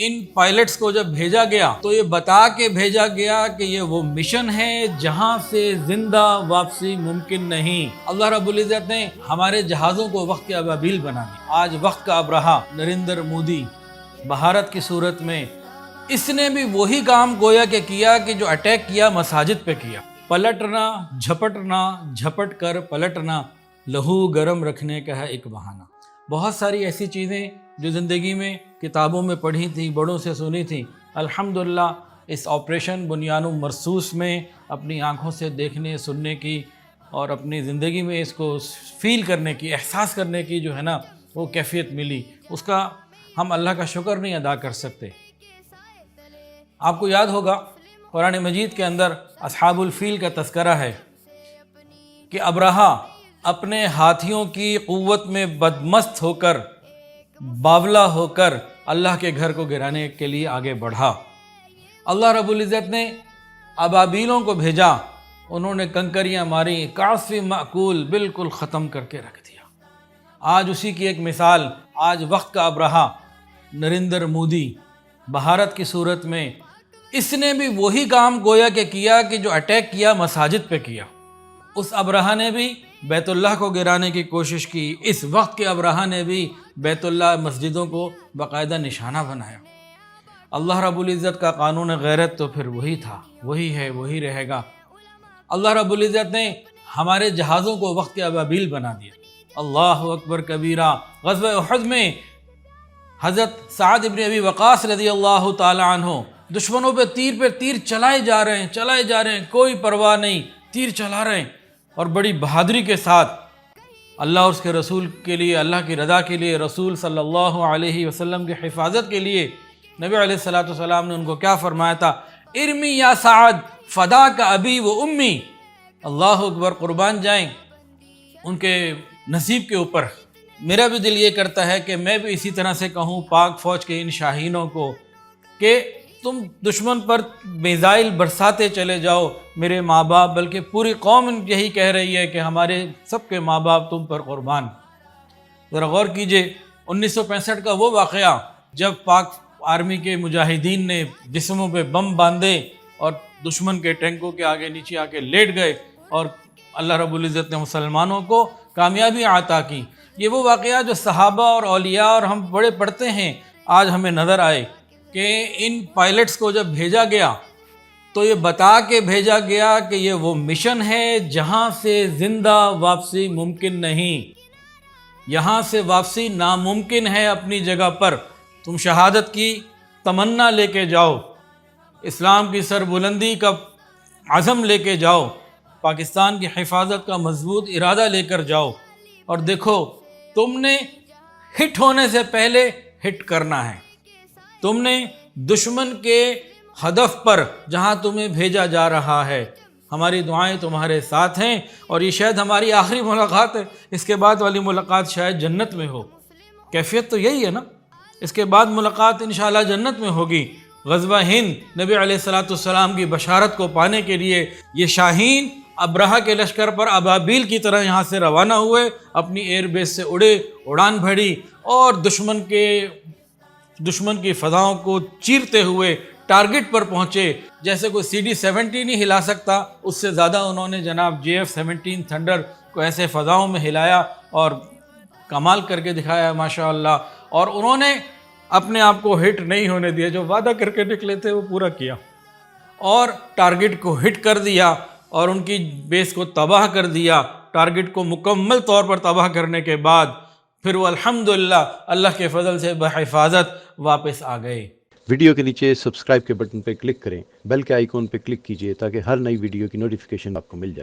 ان pilots کو جب بھیجا گیا تو یہ بتا کے بھیجا گیا کہ یہ وہ مشن ہے جہاں سے زندہ واپسی ممکن نہیں۔ اللہ رب العزت نے ہمارے جہازوں کو وقت کے ابابیل بنا دیا۔ آج وقت کا ابرہا نریندر مودی بھارت کی صورت میں اس نے بھی وہی کام گویا کہ کیا کہ جو اٹیک کیا مساجد پہ کیا۔ پلٹنا جھپٹ کر پلٹنا لہو گرم رکھنے کا ہے ایک بہانہ۔ بہت ساری ایسی چیزیں جو زندگی میں کتابوں میں پڑھی تھیں، بڑوں سے سنی تھیں، الحمدللہ اس آپریشن بنیان مرصوص میں اپنی آنکھوں سے دیکھنے سننے کی اور اپنی زندگی میں اس کو فیل کرنے کی، احساس کرنے کی جو ہے نا وہ کیفیت ملی، اس کا ہم اللہ کا شکر نہیں ادا کر سکتے۔ آپ کو یاد ہوگا قرآن مجید کے اندر اصحاب الفیل کا تذکرہ ہے کہ ابرہا اپنے ہاتھیوں کی قوت میں بدمست ہو کر، باولا ہو کر اللہ کے گھر کو گرانے کے لیے آگے بڑھا۔ اللہ رب العزت نے ابابیلوں کو بھیجا، انہوں نے کنکریاں ماری، کعصف مأکول بالکل ختم کر کے رکھ دیا۔ آج اسی کی ایک مثال، آج وقت کا ابرہا نریندر مودی بھارت کی صورت میں اس نے بھی وہی کام گویا کہ کیا کہ جو اٹیک کیا مساجد پہ کیا۔ اس ابرہا نے بھی بیت اللہ کو گرانے کی کوشش کی، اس وقت کے ابرہا نے بھی بیت اللہ مسجدوں کو باقاعدہ نشانہ بنایا۔ اللہ رب العزت کا قانون غیرت تو پھر وہی تھا، وہی ہے، وہی رہے گا۔ اللہ رب العزت نے ہمارے جہازوں کو وقت کے ابابیل بنا دیا۔ اللہ اکبر کبیرہ۔ غزوہ احد میں حضرت سعد ابن ابی وقاص رضی اللہ تعالی عنہ دشمنوں پہ تیر چلائے جا رہے ہیں، کوئی پرواہ نہیں، تیر چلا رہے ہیں، اور بڑی بہادری کے ساتھ اللہ اور اس کے رسول کے لیے، اللہ کی رضا کے لیے، رسول صلی اللہ علیہ وسلم کی حفاظت کے لیے نبی علیہ الصلوۃ والسلام نے ان کو کیا فرمایا تھا؟ ارمی یا سعد فداک ابی و امی۔ اللہ اکبر، قربان جائیں ان کے نصیب کے اوپر۔ میرا بھی دل یہ کرتا ہے کہ میں بھی اسی طرح سے کہوں پاک فوج کے ان شاہینوں کو کہ تم دشمن پر میزائل برساتے چلے جاؤ، میرے ماں باپ، بلکہ پوری قوم یہی کہہ رہی ہے کہ ہمارے سب کے ماں باپ تم پر قربان۔ ذرا غور کیجئے 1965 کا وہ واقعہ جب پاک آرمی کے مجاہدین نے جسموں پہ بم باندھے اور دشمن کے ٹینکوں کے آگے نیچے آ کے لیٹ گئے اور اللہ رب العزت نے مسلمانوں کو کامیابی عطا کی۔ یہ وہ واقعہ جو صحابہ اور اولیاء اور ہم بڑے پڑھتے ہیں، آج ہمیں نظر آئے کہ ان پائلٹس کو جب بھیجا گیا تو یہ بتا کے بھیجا گیا کہ یہ وہ مشن ہے جہاں سے زندہ واپسی ممکن نہیں، یہاں سے واپسی ناممکن ہے۔ اپنی جگہ پر تم شہادت کی تمنا لے کے جاؤ، اسلام کی سربلندی کا عزم لے کے جاؤ، پاکستان کی حفاظت کا مضبوط ارادہ لے کر جاؤ، اور دیکھو تم نے ہٹ ہونے سے پہلے ہٹ کرنا ہے۔ تم نے دشمن کے ہدف پر جہاں تمہیں بھیجا جا رہا ہے، ہماری دعائیں تمہارے ساتھ ہیں، اور یہ شاید ہماری آخری ملاقات ہے، اس کے بعد والی ملاقات شاید جنت میں ہو۔ کیفیت تو یہی ہے نا، اس کے بعد ملاقات انشاءاللہ جنت میں ہوگی۔ غزوہ ہند نبی علیہ الصلوۃ والسلام کی بشارت کو پانے کے لیے یہ شاہین ابرہا کے لشکر پر ابابیل کی طرح یہاں سے روانہ ہوئے، اپنی ایئر بیس سے اڑے، اڑان بھری اور دشمن کی فضاؤں کو چیرتے ہوئے ٹارگٹ پر پہنچے۔ جیسے کوئی CD-70 نہیں ہلا سکتا، اس سے زیادہ انہوں نے جناب JF-17 تھنڈر کو ایسے فضاؤں میں ہلایا اور کمال کر کے دکھایا ماشاءاللہ۔ اور انہوں نے اپنے آپ کو ہٹ نہیں ہونے دیا، جو وعدہ کر کے نکلے تھے وہ پورا کیا اور ٹارگٹ کو ہٹ کر دیا اور ان کی بیس کو تباہ کر دیا۔ ٹارگٹ کو مکمل طور پر تباہ کرنے کے بعد پھر وہ الحمدللہ اللہ کے فضل سے بحفاظت واپس آ گئے۔ ویڈیو کے نیچے سبسکرائب کے بٹن پہ کلک کریں، بیل کے آئیکن پہ کلک کیجئے تاکہ ہر نئی ویڈیو کی نوٹیفیکیشن آپ کو مل جائے۔